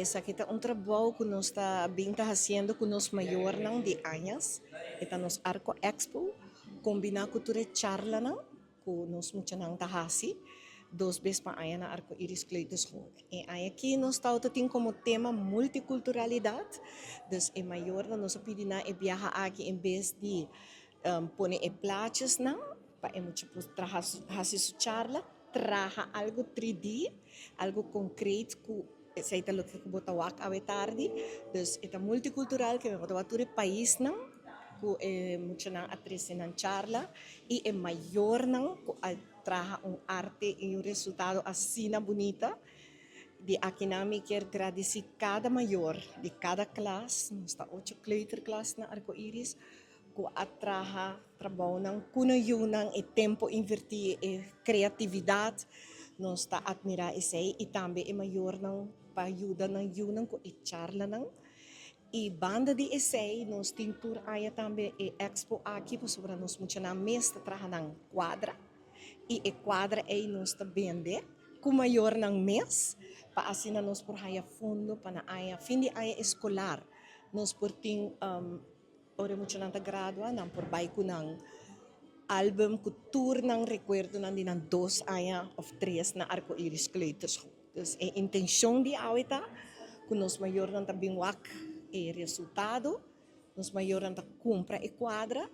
Essa aqui é um trabalho que nós está bem fazendo com nós maior não de anos. Esta nos Arco Expo, combinar com toda charla não, com nós muito não tahasi. Duas vezes para aí na Arco Iris Cleitos Hall. E aí aqui nós está tem como tema multiculturalidade. Dus é maior não nós pedimos é viajar aqui em vez de pôr platos não, para é muito trazer sua charla, trazer algo 3D, algo concreto que sa ita lugar que botawak awe tarde, dus ita multicultural que botawak ture país não, que muito não atrese não charla e é maior não, que traha arte e resultado assim na bonita. De aqui na me quer agradecer cada maior de cada classe, nós está 8 kleuterklas na arco-íris, que atraha trabalho ng kuno yun e tempo invertir e criatividade, nós está admirar isso e também é maior ng paayuda ng yun ko e charla ng e banda de essay, nós tem tour aí também e expo aqui, por sobre nós muito na mesa traha ng quadra e quadra aí nós está vende com maior ng mês para assim nós por haya fundo para na fim de aya escolar nós por ting ora muito nanta gradua nang por bay ko ng album ko tour ng recuerdo ng dinang 2 aya of 3 na arco-iris kleuters. Dus a intenção de awita que nós maior nanta bingwak e resultado nós maior nanta compra e quadra.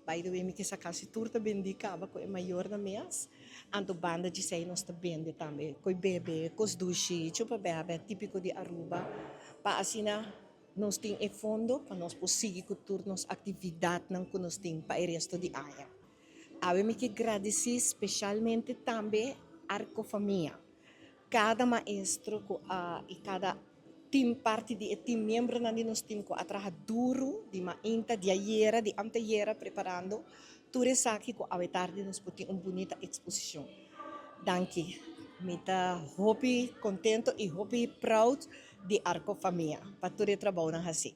By the way, mi kisa kasi tour ta bendi kaba ko e maior na mês. Anto banda de sei nós ta bende também. Koi bebe, kos dushi, chupa bebe, típico de Aruba. Pa asina nós tem e fundo para nós prosseguir com tour nos atividade não que nós tem para o resto de aia. Ave me que agradecer especialmente também Arco Família. Cada maestro e cada team parte de team membro na nos team ko atraha duro di mainta di ayera di anteyera preparando ture saki ko awe tarde nos puti bonita exposição. Danke. Mita hopi contento e hopi proud de Arco Família. Para ture trabalho na hasi.